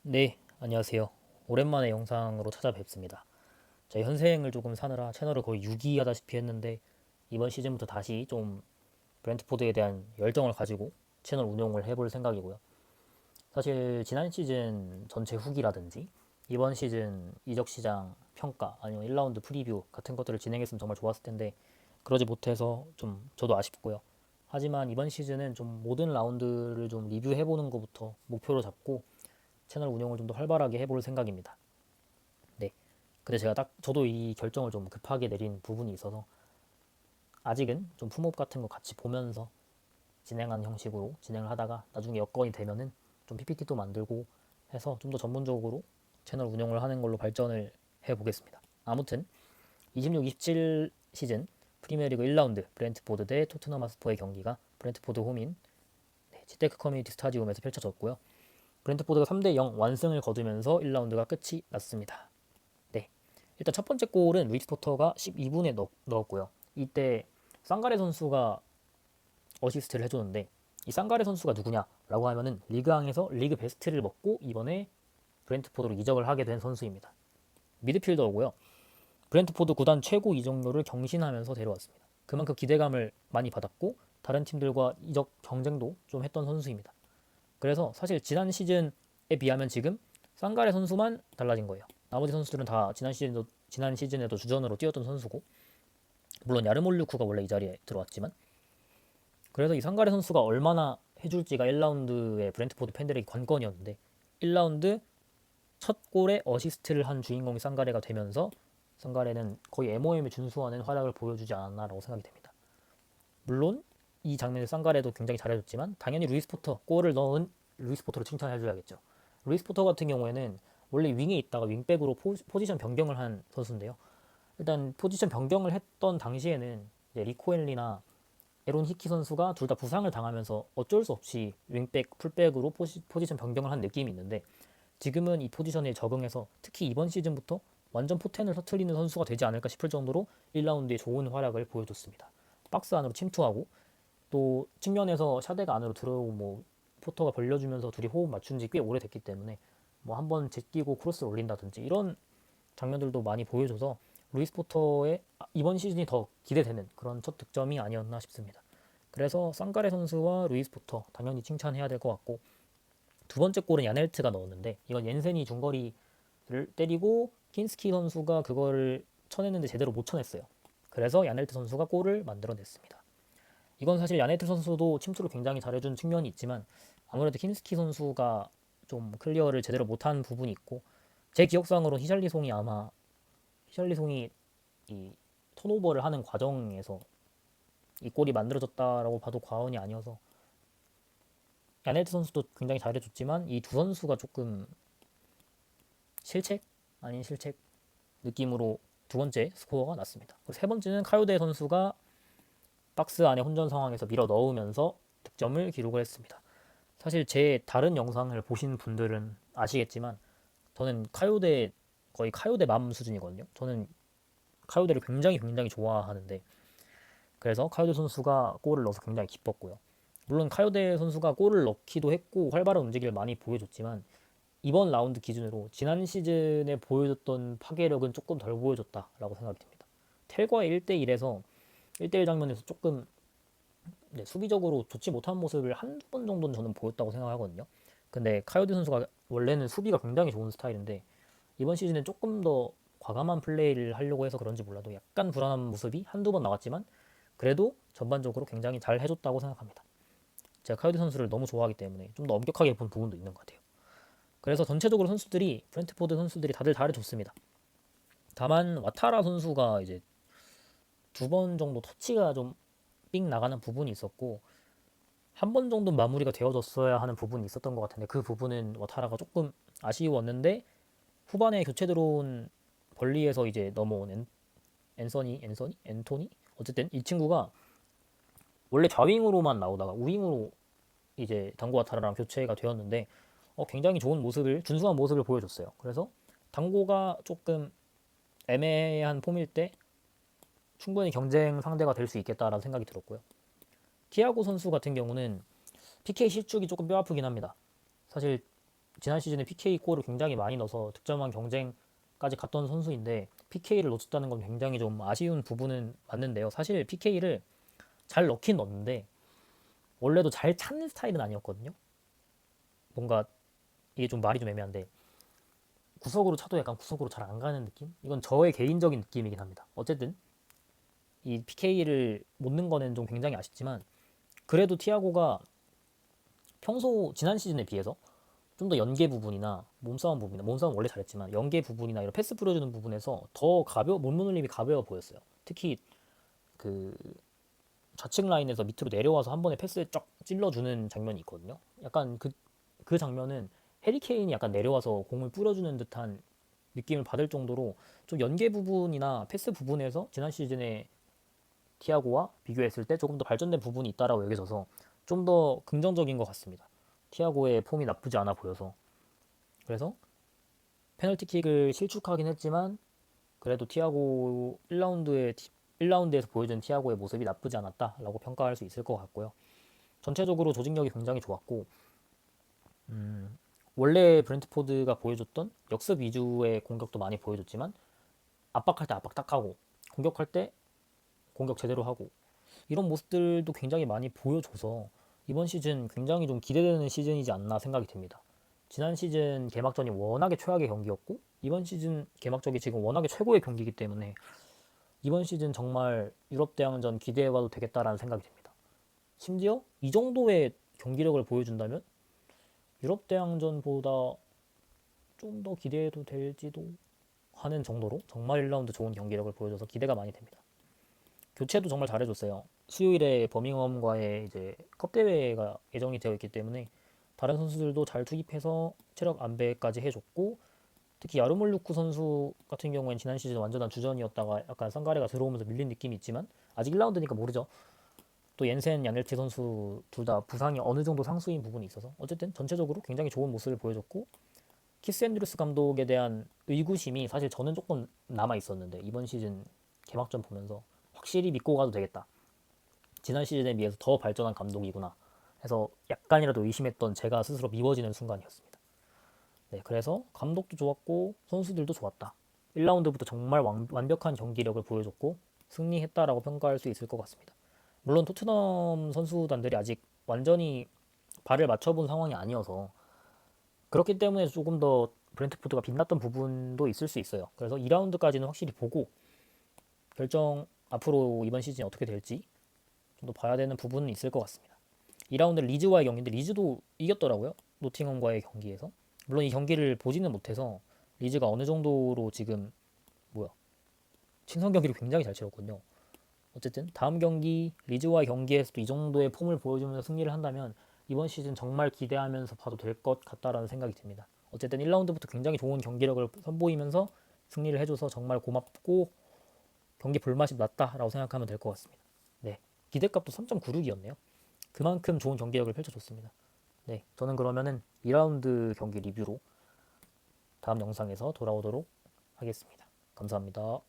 네, 안녕하세요. 오랜만에 영상으로 찾아뵙습니다. 제가 현생을 조금 사느라 채널을 거의 유기하다시피 했는데 이번 시즌부터 다시 좀 브랜트포드에 대한 열정을 가지고 채널 운영을 해볼 생각이고요. 사실 지난 시즌 전체 후기라든지 이번 시즌 이적 시장 평가 아니면 1라운드 프리뷰 같은 것들을 진행했으면 정말 좋았을 텐데 그러지 못해서 좀 저도 아쉽고요. 하지만 이번 시즌은 좀 모든 라운드를 좀 리뷰해보는 것부터 목표로 잡고 채널 운영을 좀 더 활발하게 해볼 생각입니다. 네. 근데 제가 딱 저도 이 결정을 좀 급하게 내린 부분이 있어서 아직은 좀 품업 같은 거 같이 보면서 진행하는 형식으로 진행을 하다가 나중에 여건이 되면은 좀 PPT도 만들고 해서 좀 더 전문적으로 채널 운영을 하는 걸로 발전을 해 보겠습니다. 아무튼 26, 27 시즌 프리미어리그 1라운드 브렌트포드 대 토트넘 하스퍼의 경기가 브렌트포드 홈인 지테크 커뮤니티 스타디움에서 펼쳐졌고요. 브렌트포드가 3대 0 완승을 거두면서 1라운드가 끝이 났습니다. 네. 일단 첫 번째 골은 루이스 포터가 12분에 넣었고요. 이때 쌍가레 선수가 어시스트를 해줬는데 이 쌍가레 선수가 누구냐라고 하면은 리그왕에서 리그 베스트를 먹고 이번에 브렌트포드로 이적을 하게 된 선수입니다. 미드필더고요. 브렌트포드 구단 최고 이적료를 경신하면서 데려왔습니다. 그만큼 기대감을 많이 받았고 다른 팀들과 이적 경쟁도 좀 했던 선수입니다. 그래서 사실 지난 시즌에 비하면 지금 쌍가레 선수만 달라진 거예요. 나머지 선수들은 다 지난 시즌에도 주전으로 뛰었던 선수고 물론 야르몰류쿠가 원래 이 자리에 들어왔지만 그래서 이 쌍가레 선수가 얼마나 해줄지가 1라운드의 브렌트포드 팬들에게 관건이었는데 1라운드 첫 골에 어시스트를 한 주인공이 쌍가레가 되면서 쌍가레는 거의 MOM에 준수하는 활약을 보여주지 않았나라고 생각이 됩니다. 물론 이 장면에서 쌍가레도 굉장히 잘해줬지만 당연히 루이스 포터 골을 넣은 루이스 포터를 칭찬해줘야겠죠. 루이스 포터 같은 경우에는 원래 윙에 있다가 윙백으로 포지션 변경을 한 선수인데요. 일단 포지션 변경을 했던 당시에는 리코엘리나 에론 히키 선수가 둘 다 부상을 당하면서 어쩔 수 없이 윙백, 풀백으로 포지션 변경을 한 느낌이 있는데 지금은 이 포지션에 적응해서 특히 이번 시즌부터 완전 포텐을 터트리는 선수가 되지 않을까 싶을 정도로 1라운드에 좋은 활약을 보여줬습니다. 박스 안으로 침투하고 또 측면에서 샤데가 안으로 들어오고 뭐 포터가 벌려주면서 둘이 호흡 맞춘 지 꽤 오래됐기 때문에 뭐 한번 제끼고 크로스를 올린다든지 이런 장면들도 많이 보여줘서 루이스 포터의 이번 시즌이 더 기대되는 그런 첫 득점이 아니었나 싶습니다. 그래서 쌍가레 선수와 루이스 포터 당연히 칭찬해야 될 것 같고 두 번째 골은 야넬트가 넣었는데 이건 옌센이 중거리를 때리고 킨스키 선수가 그거를 쳐냈는데 제대로 못 쳐냈어요. 그래서 야넬트 선수가 골을 만들어냈습니다. 이건 사실 야네트 선수도 침투를 굉장히 잘해준 측면이 있지만 아무래도 킨스키 선수가 좀 클리어를 제대로 못한 부분이 있고 제 기억상으로 히샬리송이 이 턴오버를 하는 과정에서 이 골이 만들어졌다라고 봐도 과언이 아니어서 야네트 선수도 굉장히 잘해줬지만 이 두 선수가 조금 실책 아닌 실책 느낌으로 두 번째 스코어가 났습니다. 그리고 세 번째는 카요데 선수가 박스 안에 혼전 상황에서 밀어 넣으면서 득점을 기록을 했습니다. 사실 제 다른 영상을 보신 분들은 아시겠지만 저는 카요데 거의 카요데 맘 수준이거든요. 저는 카요데를 굉장히 굉장히 좋아하는데 그래서 카요데 선수가 골을 넣어서 굉장히 기뻤고요. 물론 카요데 선수가 골을 넣기도 했고 활발한 움직임을 많이 보여줬지만 이번 라운드 기준으로 지난 시즌에 보여줬던 파괴력은 조금 덜 보여줬다라고 생각이 듭니다. 텔과의 1대1에서 1대1 장면에서 조금 수비적으로 좋지 못한 모습을 한두 번 정도는 저는 보였다고 생각하거든요. 근데 카요데 선수가 원래는 수비가 굉장히 좋은 스타일인데 이번 시즌에 조금 더 과감한 플레이를 하려고 해서 그런지 몰라도 약간 불안한 모습이 한두 번 나왔지만 그래도 전반적으로 굉장히 잘 해줬다고 생각합니다. 제가 카요데 선수를 너무 좋아하기 때문에 좀 더 엄격하게 본 부분도 있는 것 같아요. 그래서 전체적으로 브렌트포드 선수들이 다들 잘해줬습니다. 다만 와타라 선수가 이제 두 번 정도 터치가 좀 삑 나가는 부분이 있었고 한 번 정도 마무리가 되어졌어야 하는 부분이 있었던 것 같은데 그 부분은 와타라가 조금 아쉬웠는데 후반에 교체 들어온 벌리에서 이제 넘어온 앤토니 어쨌든 이 친구가 원래 좌윙으로만 나오다가 우윙으로 이제 당구 와타라랑 교체가 되었는데 굉장히 좋은 모습을 준수한 모습을 보여줬어요. 그래서 당고가 조금 애매한 폼일 때 충분히 경쟁 상대가 될 수 있겠다라는 생각이 들었고요. 티아고 선수 같은 경우는 PK 실축이 조금 뼈아프긴 합니다. 사실 지난 시즌에 PK 골을 굉장히 많이 넣어서 득점왕 경쟁까지 갔던 선수인데 PK를 놓쳤다는 건 굉장히 좀 아쉬운 부분은 맞는데요. 사실 PK를 잘 넣긴 넣는데 원래도 잘 찾는 스타일은 아니었거든요. 뭔가 이게 좀 말이 좀 애매한데 구석으로 차도 약간 구석으로 잘 안 가는 느낌? 이건 저의 개인적인 느낌이긴 합니다. 어쨌든 이 PK를 못 넣은 거는 좀 굉장히 아쉽지만 그래도 티아고가 평소 지난 시즌에 비해서 좀 더 연계 부분이나 몸싸움 부분이나 몸싸움 원래 잘했지만 연계 부분이나 이런 패스 뿌려주는 부분에서 더 몸놀림이 가벼워 보였어요. 특히 그 좌측 라인에서 밑으로 내려와서 한 번에 패스 쫙 찔러주는 장면이 있거든요. 약간 그 장면은 해리 케인이 약간 내려와서 공을 뿌려주는 듯한 느낌을 받을 정도로 좀 연계 부분이나 패스 부분에서 지난 시즌에 티아고와 비교했을 때 조금 더 발전된 부분이 있다라고 여겨져서 좀 더 긍정적인 것 같습니다. 티아고의 폼이 나쁘지 않아 보여서 그래서 페널티킥을 실축하긴 했지만 그래도 티아고 1라운드에서 보여준 티아고의 모습이 나쁘지 않았다라고 평가할 수 있을 것 같고요. 전체적으로 조직력이 굉장히 좋았고 원래 브렌트포드가 보여줬던 역습 위주의 공격도 많이 보여줬지만 압박할 때 압박 딱 하고 공격할 때 공격 제대로 하고 이런 모습들도 굉장히 많이 보여줘서 이번 시즌 굉장히 좀 기대되는 시즌이지 않나 생각이 듭니다. 지난 시즌 개막전이 워낙에 최악의 경기였고 이번 시즌 개막전이 지금 워낙에 최고의 경기이기 때문에 이번 시즌 정말 유럽 대항전 기대해봐도 되겠다라는 생각이 듭니다. 심지어 이 정도의 경기력을 보여준다면 유럽 대항전보다 좀 더 기대해도 될지도 하는 정도로 정말 1라운드 좋은 경기력을 보여줘서 기대가 많이 됩니다. 교체도 정말 잘해줬어요. 수요일에 버밍엄과의 이제 컵 대회가 예정이 되어 있기 때문에 다른 선수들도 잘 투입해서 체력 안배까지 해줬고 특히 야르몰루크 선수 같은 경우에는 지난 시즌 완전한 주전이었다가 약간 상가레가 들어오면서 밀린 느낌이 있지만 아직 1라운드니까 모르죠. 또 옌센, 야넬티 선수 둘 다 부상이 어느 정도 상수인 부분이 있어서 어쨌든 전체적으로 굉장히 좋은 모습을 보여줬고 키스 앤드루스 감독에 대한 의구심이 사실 저는 조금 남아 있었는데 이번 시즌 개막전 보면서 확실히 믿고 가도 되겠다. 지난 시즌에 비해서 더 발전한 감독이구나 해서 약간이라도 의심했던 제가 스스로 미워지는 순간이었습니다. 네, 그래서 감독도 좋았고 선수들도 좋았다. 1라운드부터 정말 완벽한 경기력을 보여줬고 승리했다라고 평가할 수 있을 것 같습니다. 물론 토트넘 선수단들이 아직 완전히 발을 맞춰본 상황이 아니어서 그렇기 때문에 조금 더 브렌트포드가 빛났던 부분도 있을 수 있어요. 그래서 2라운드까지는 확실히 보고 결정 앞으로 이번 시즌이 어떻게 될지 좀 더 봐야 되는 부분은 있을 것 같습니다. 2라운드 리즈와의 경기인데 리즈도 이겼더라고요. 노팅엄과의 경기에서. 물론 이 경기를 보지는 못해서 리즈가 어느 정도로 지금 뭐야 친선 경기를 굉장히 잘 치렀거든요. 어쨌든 다음 경기 리즈와의 경기에서도 이 정도의 폼을 보여주면서 승리를 한다면 이번 시즌 정말 기대하면서 봐도 될 것 같다라는 생각이 듭니다. 어쨌든 1라운드부터 굉장히 좋은 경기력을 선보이면서 승리를 해줘서 정말 고맙고 경기 볼맛이 났다라고 생각하면 될 것 같습니다. 네, 기대값도 3.96이었네요. 그만큼 좋은 경기력을 펼쳐줬습니다. 네, 저는 그러면은 2라운드 경기 리뷰로 다음 영상에서 돌아오도록 하겠습니다. 감사합니다.